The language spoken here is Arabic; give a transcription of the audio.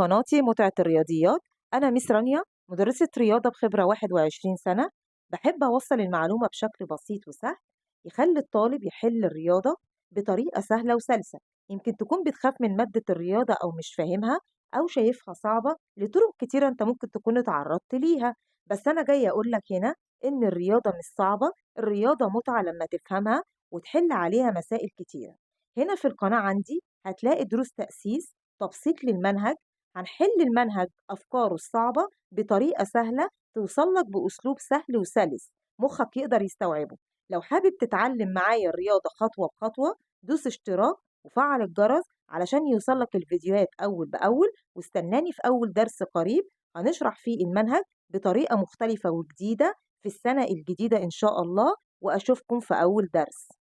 قناتي متعة الرياضيات. أنا ميس رانيا، مدرسة رياضة بخبرة 21 سنة. بحب أوصل المعلومة بشكل بسيط وسهل يخلي الطالب يحل الرياضة بطريقة سهلة وسلسة. يمكن تكون بتخاف من مادة الرياضة أو مش فاهمها أو شايفها صعبة لطرق كتيرة أنت ممكن تكون اتعرضت ليها. بس أنا جاية أقولك هنا إن الرياضة مش صعبة، الرياضة متعة لما تفهمها وتحل عليها مسائل كتيرة. هنا في القناة عندي هتلاقي دروس تأسيس، تبسيط للمنهج، هنحل المنهج أفكاره الصعبة بطريقة سهلة توصلك بأسلوب سهل وسلس مخك يقدر يستوعبه. لو حابب تتعلم معايا الرياضة خطوة بخطوة دوس اشتراك وفعل الجرس علشان يوصلك الفيديوهات أول بأول، واستناني في أول درس قريب هنشرح فيه المنهج بطريقة مختلفة وجديدة في السنة الجديدة إن شاء الله، وأشوفكم في أول درس.